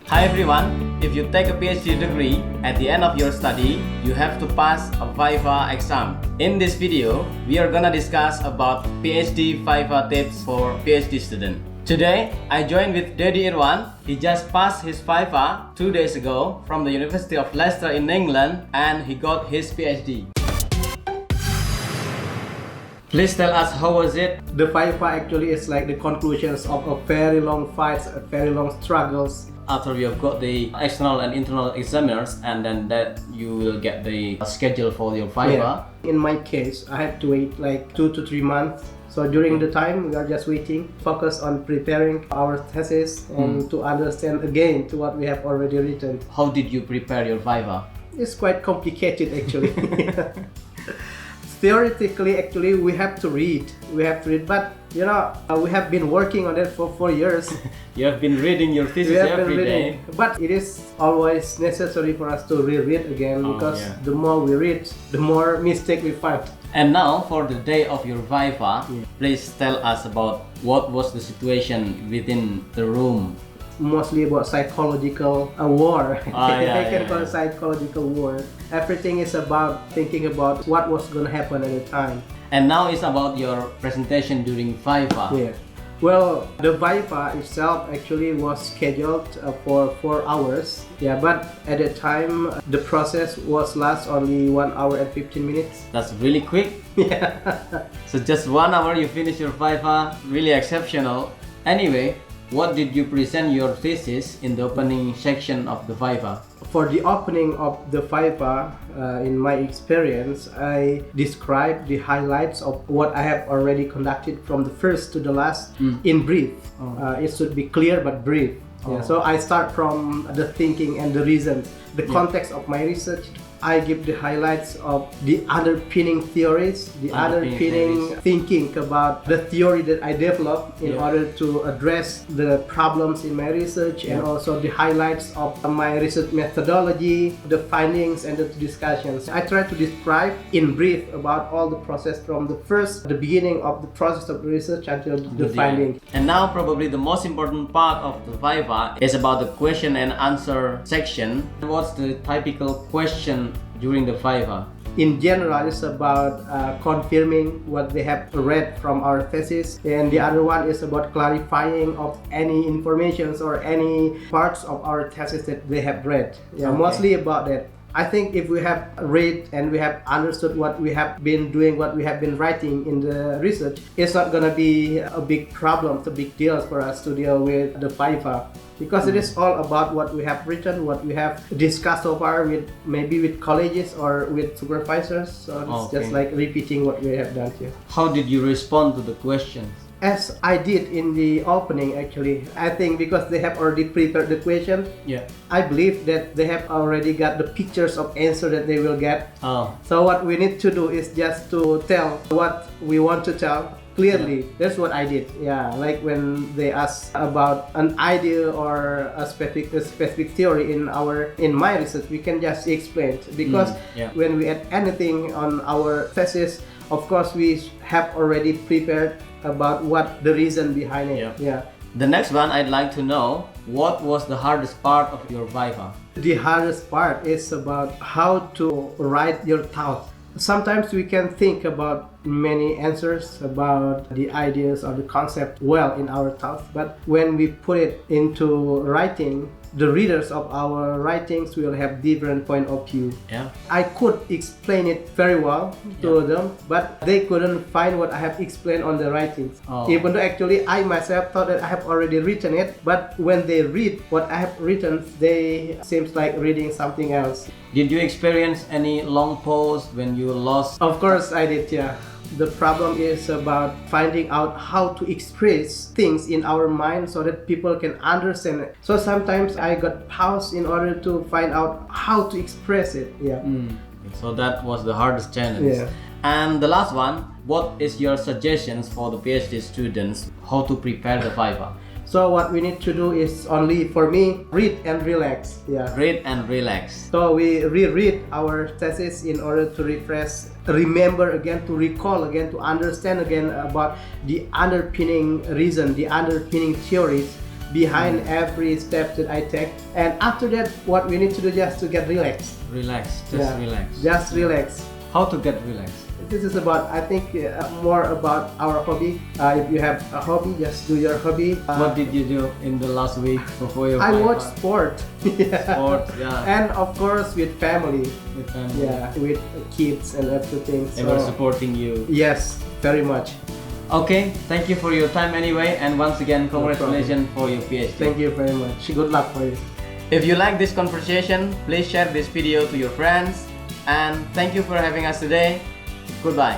Hi everyone, if you take a PhD degree, at the end of your study, you have to pass a Viva exam. In this video, we are gonna discuss about PhD Viva tips for PhD student. Today, I joined with Dedi Irwan. He just passed his Viva 2 days ago from the University of Leicester in England and he got his PhD. Please tell us how was it? The Viva actually is like the conclusions of a very long fights, a very long struggles. After you have got the external and internal examiners, and then that you will get the schedule for your Viva. Yeah. In my case, I had to wait like 2 to 3 months. So during the time, we are just waiting, focus on preparing our thesis and to understand again to what we have already written. How did you prepare your Viva? It's quite complicated actually. Theoretically, actually, we have to read, but we have been working on it for 4 years. You have been reading your thesis every day. But it is always necessary for us to reread again because the more we read, the more mistake we find. And now for the day of your Viva, please tell us about what was the situation within the room. Mostly about psychological war. I can call it psychological war. Everything is about thinking about what was going to happen at the time. And now it's about your presentation during Viva. Yeah. Well, the Viva itself actually was scheduled for 4 hours. Yeah, but at the time, the process was last only 1 hour and 15 minutes. That's really quick. Yeah. So just 1 hour you finish your Viva. Really exceptional. Anyway, what did you present your thesis in the opening section of the Viva? For the opening of the Viva, in my experience, I described the highlights of what I have already conducted from the first to the last in brief. It should be clear but brief. Yeah, so I start from the thinking and the reasons, the context of my research. I give the highlights of the underpinning theories, the underpinning thinking about the theory that I developed in order to address the problems in my research, and also the highlights of my research methodology, the findings and the discussions. I try to describe in brief about all the process from the beginning of the process of research until the finding. And now probably the most important part of the Viva is about the question and answer section. What's the typical question during the Viva? In general, it's about confirming what they have read from our thesis, and the other one is about clarifying of any informations or any parts of our thesis that they have read. Yeah, mostly about that. I think if we have read and we have understood what we have been doing, what we have been writing in the research, it's not gonna be a big problem, a big deal for us to deal with the Viva. Because it is all about what we have written, what we have discussed so far with colleges or with supervisors. So it's just like repeating what we have done here. How did you respond to the questions? As I did in the opening, actually, I think because they have already prepared the question, I believe that they have already got the pictures of answer that they will get. So what we need to do is just to tell what we want to tell clearly. That's what I did. Yeah, like when they ask about an idea or a specific theory in my research, we can just explain because when we add anything on our thesis, of course we have already prepared about what the reason behind it. The next one, I'd like to know, what was the hardest part of your Viva? The hardest part is about how to write your thoughts. Sometimes we can think about many answers about the ideas or the concept well in our thoughts, but when we put it into writing, the readers of our writings will have different point of view. I could explain it very well to them, but they couldn't find what I have explained on the writings. Even though actually I myself thought that I have already written it, but when they read what I have written, they seems like reading something else. Did you experience any long pause when you lost? Of course I did, yeah. The problem is about finding out how to express things in our mind so that people can understand it. So sometimes I got pause in order to find out how to express it. So that was the hardest challenge. And the last one, what is your suggestions for the PhD students how to prepare the Viva? So what we need to do is only, for me, read and relax. Read and relax. So we reread our thesis in order to refresh, remember again, to recall again, to understand again about the underpinning reason, the underpinning theories behind every step that I take. And after that, what we need to do just to get relaxed. Relax, just relax. Just relax. How to get relaxed? This is about, I think, more about our hobby. If you have a hobby, just do your hobby. What did you do in the last week before your I Viva? watch sport. Sport, yeah. And of course with family. With family. Yeah, with kids and everything. They were supporting you. Yes, very much. Okay, thank you for your time anyway, and once again, congratulations for your PhD. Thank you very much. Good luck for you. If you like this conversation, please share this video to your friends. And thank you for having us today. Goodbye.